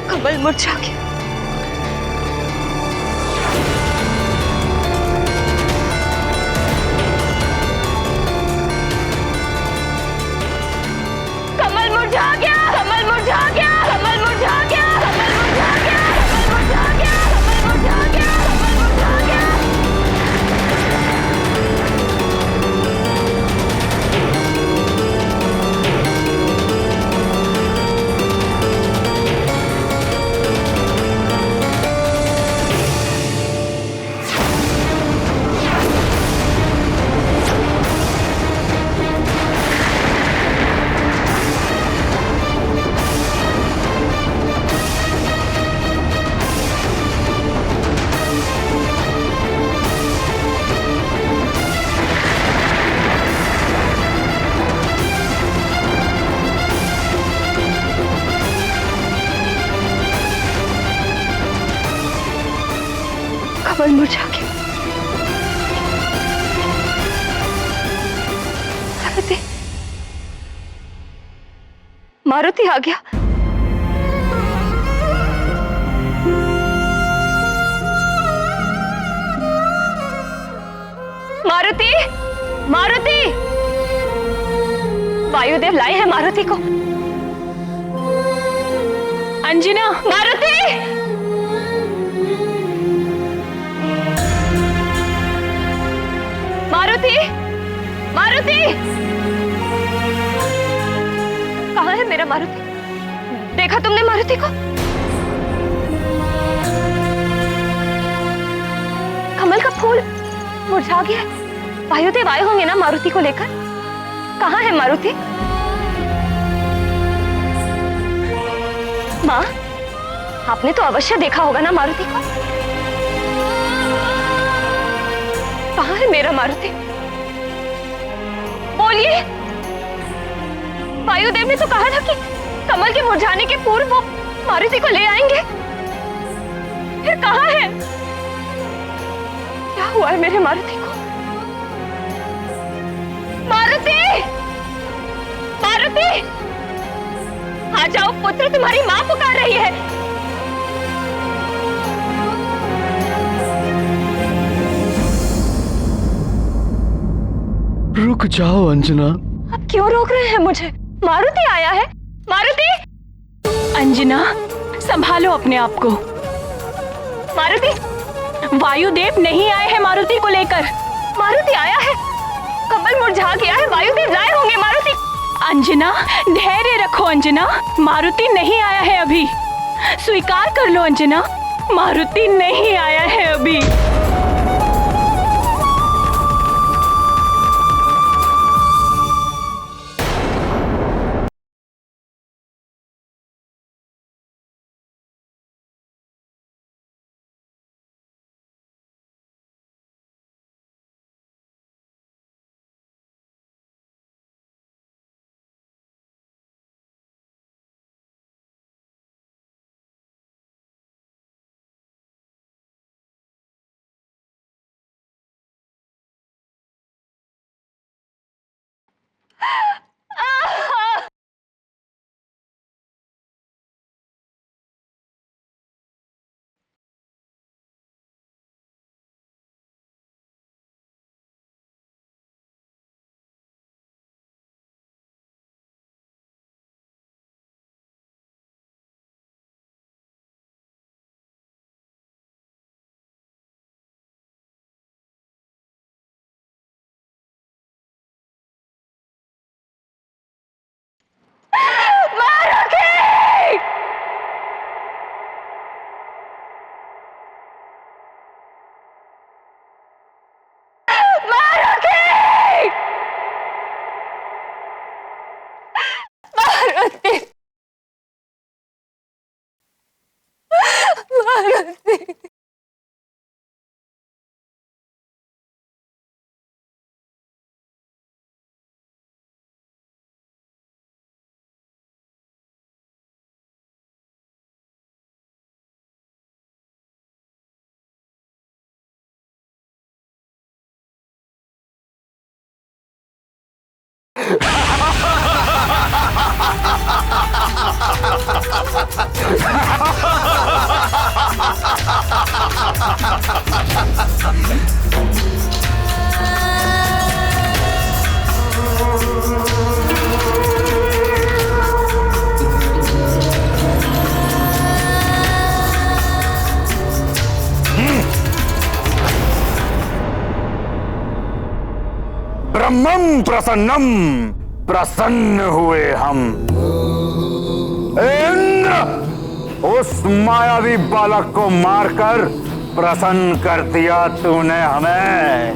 कमल मुरझा गया। कमल मुरझा गया, कमल मुरझा गया, कमल मुरझा गया, कमल मुरझा गया, कमल मुरझा गया, कमल मुरझा गया, कमल मुरझा गया। कमल मुरझा गया। मारुति, मारुति आ गया। मारुति, मारुति, वायुदेव लाए हैं मारुति को। अंजना, मारुति, मारुति, मारुति, कहाँ है मेरा मारुति? देखा तुमने मारुति को? कमल का फूल मुरझा गया है। वायुदेव आए होंगे ना मारुति को लेकर। कहाँ है मारुति? माँ, आपने तो अवश्य देखा होगा ना मारुति को। कहाँ है मेरा मारुति? बोलिए। वायुदेव ने तो कहा था कि कमल के मुरझाने के पूर्व वो मारुति को ले आएंगे। फिर कहाँ है? क्या हुआ है मेरे मारुति को? मारुति, मारुति, आ जाओ पुत्र, तुम्हारी माँ पुकार रही है। रुक जाओ अंजना। आप क्यों रोक रहे हैं मुझे? मारुति आया है। मारुति, अंजना, संभालो अपने आप को। मारुति, वायुदेव नहीं आए हैं मारुति को लेकर। मारुति आया है। कमल मुरझा गया है, वायुदेव लाए होंगे मारुति। अंजना, धैर्य रखो अंजना, मारुति नहीं आया है अभी। स्वीकार कर लो अंजना, मारुति नहीं आया है अभी। ब्रह्मम प्रसन्नम, प्रसन्न हुए हम। इंद्र, उस मायावी बालक को मारकर प्रसन्न कर दिया तूने हमें।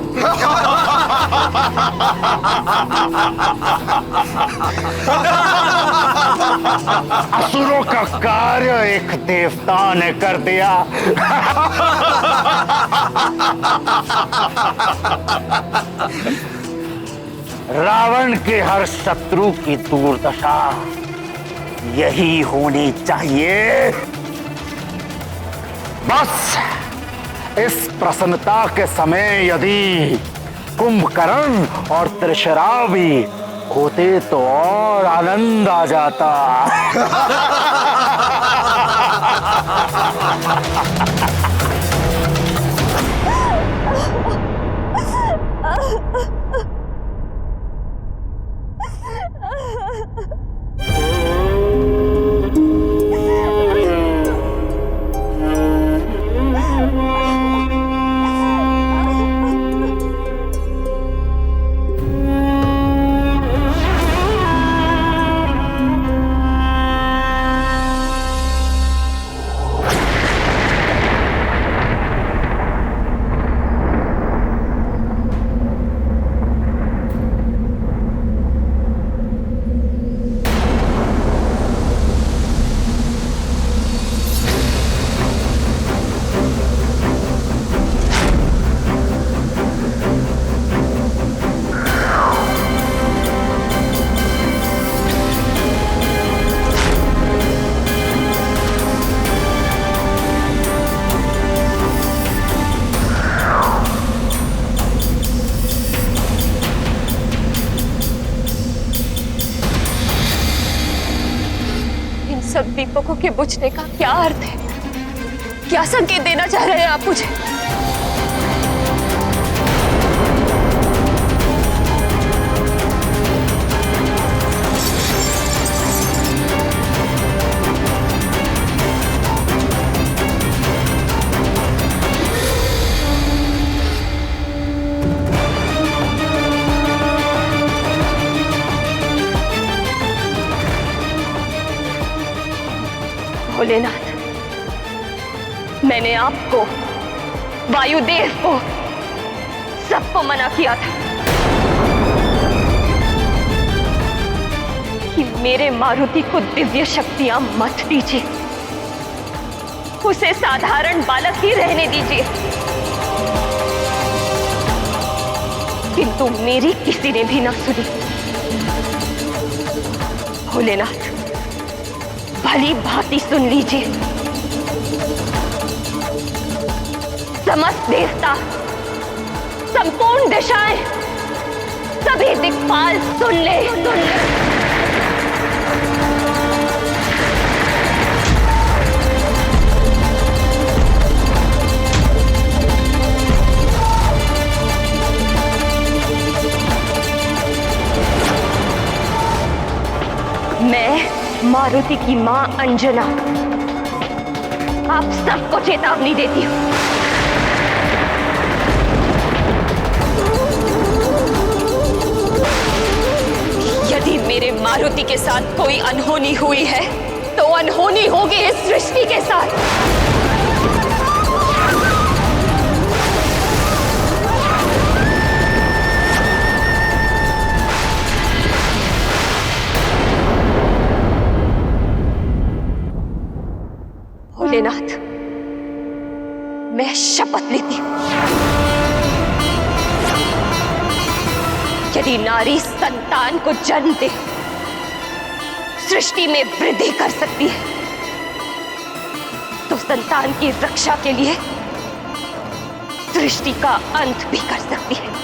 असुरों का कार्य एक देवता ने कर दिया। रावण के हर शत्रु की दुर्दशा यही होनी चाहिए। बस इस प्रसन्नता के समय यदि कुंभकर्ण और त्रिशरा भी होते तो और आनंद आ जाता। सब दीपकों के बुझने का क्या अर्थ है? क्या संकेत देना चाह रहे हैं आप मुझे? भोलेनाथ, मैंने आपको, वायुदेव को, सबको मना किया था कि मेरे मारुति को दिव्य शक्तियां मत दीजिए, उसे साधारण बालक ही रहने दीजिए। किंतु मेरी किसी ने भी ना सुनी। भोलेनाथ, भली भांति सुन लीजिए। समस्त देवता, संपूर्ण दिशाएं, सभी दिक्पाल सुन ले, सुन ले। मैं मारुति की मां अंजना आप सबको चेतावनी देती हूं। यदि मेरे मारुति के साथ कोई अनहोनी हुई है तो अनहोनी होगी इस सृष्टि के साथ। भोलेनाथ, मैं शपथ लेती हूं, यदि नारी संतान को जन्म दे सृष्टि में वृद्धि कर सकती है तो संतान की रक्षा के लिए सृष्टि का अंत भी कर सकती है।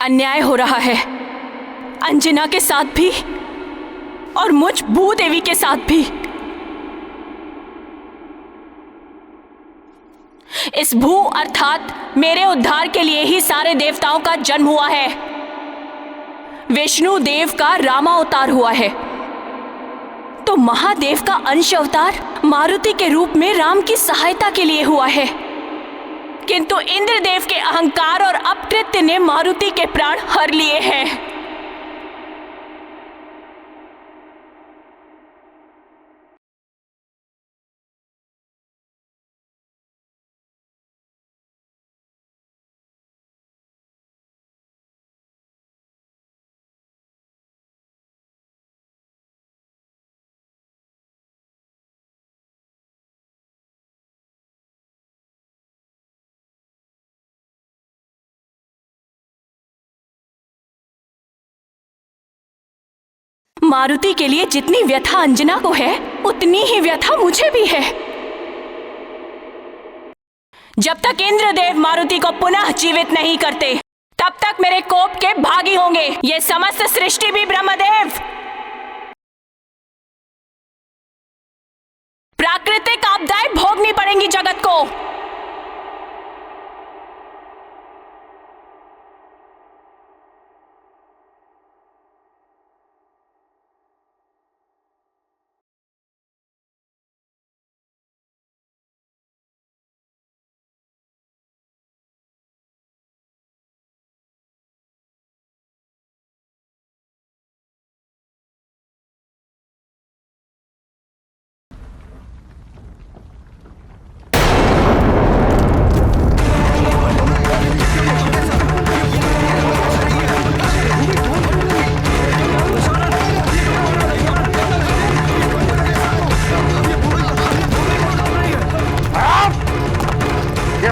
अन्याय हो रहा है, अंजना के साथ भी और मुझ भूदेवी के साथ भी। इस भू अर्थात मेरे उद्धार के लिए ही सारे देवताओं का जन्म हुआ है। विष्णु देव का रामावतार हुआ है, तो महादेव का अंश अवतार मारुति के रूप में राम की सहायता के लिए हुआ है। किंतु इंद्रदेव के अहंकार और अपकृत्य ने मारुति के प्राण हर लिए हैं। मारुति के लिए जितनी व्यथा अंजना को है, उतनी ही व्यथा मुझे भी है। जब तक इंद्रदेव मारुति को पुनः जीवित नहीं करते, तब तक मेरे कोप के भागी होंगे ये समस्त सृष्टि भी ब्रह्मदेव। प्राकृतिक आपदाएं भोगनी पड़ेंगी जगत को।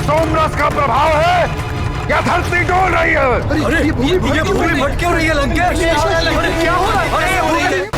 सोमनाथ का प्रभाव है या धरती डोल रही है? अरे ये भूमि फट क्यों रही है लंकेश? अरे क्या हो रहा है?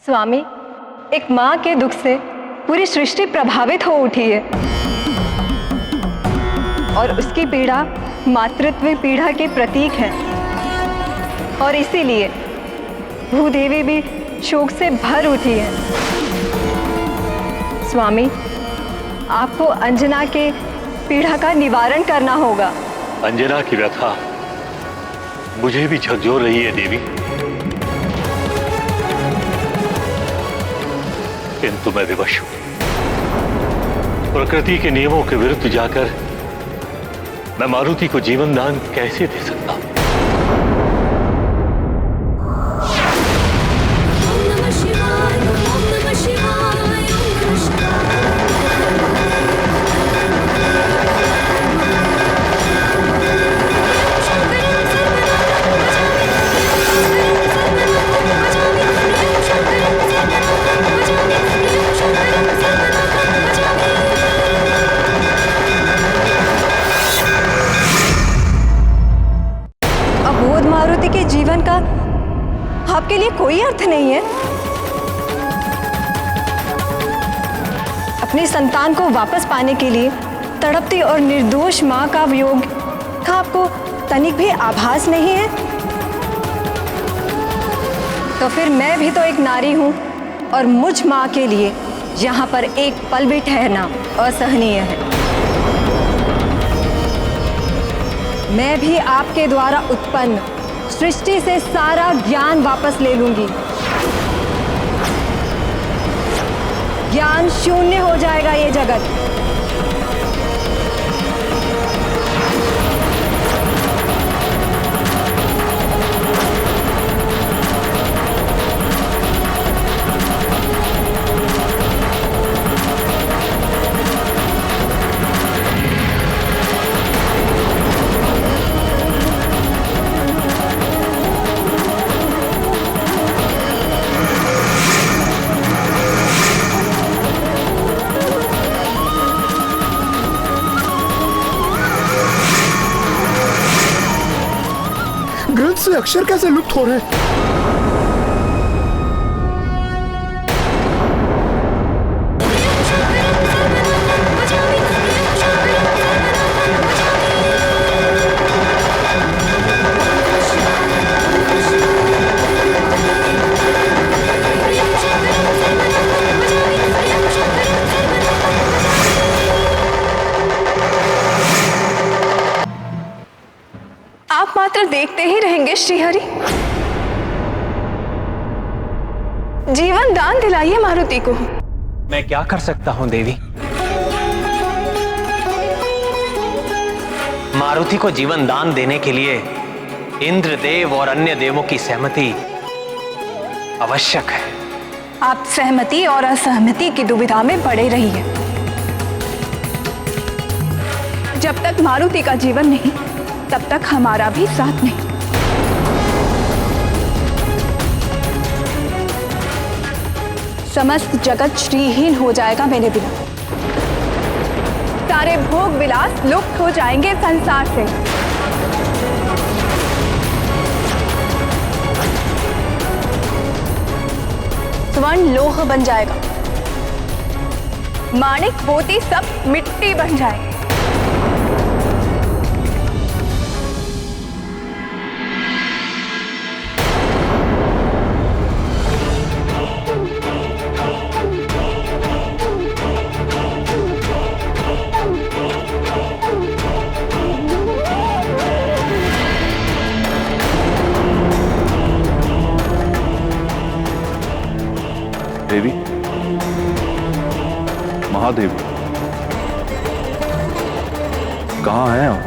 स्वामी, एक माँ के दुख से पूरी सृष्टि प्रभावित हो उठी है और उसकी पीड़ा मातृत्व पीड़ा के प्रतीक है, और इसीलिए भूदेवी भी शोक से भर उठी है। स्वामी, आपको अंजना के पीड़ा का निवारण करना होगा। अंजना की व्यथा मुझे भी झकझोर रही है देवी, किंतु मैं विवश हूं। प्रकृति के नियमों के विरुद्ध जाकर मैं मारुति को जीवन दान कैसे दे सकता हूं? के जीवन का आपके लिए कोई अर्थ नहीं है। अपनी संतान को वापस पाने के लिए तड़पती और निर्दोष मां का वियोग का आपको तनिक भी आभास नहीं है? तो फिर मैं भी तो एक नारी हूं और मुझ मां के लिए यहां पर एक पल भी ठहरना असहनीय है। मैं भी आपके द्वारा उत्पन्न सृष्टि से सारा ज्ञान वापस ले लूंगी। ज्ञान शून्य हो जाएगा ये जगत। ग्रंथ से अक्षर कैसे लुप्त हो रहे हैं? आप मात्र देखते ही रहेंगे श्रीहरि। जीवन दान दिलाइए मारुति को। मैं क्या कर सकता हूं देवी? मारुति को जीवन दान देने के लिए इंद्रदेव और अन्य देवों की सहमति आवश्यक है। आप सहमति और असहमति की दुविधा में पड़े रहिए। जब तक मारुति का जीवन नहीं, तब तक हमारा भी साथ नहीं। समस्त जगत श्रीहीन हो जाएगा मेरे बिना। सारे भोग विलास लुप्त हो जाएंगे संसार से। स्वर्ण लोह बन जाएगा, माणिक मोती सब मिट्टी बन जाएंगे। देवी, महादेव, कहाँ हैं आप?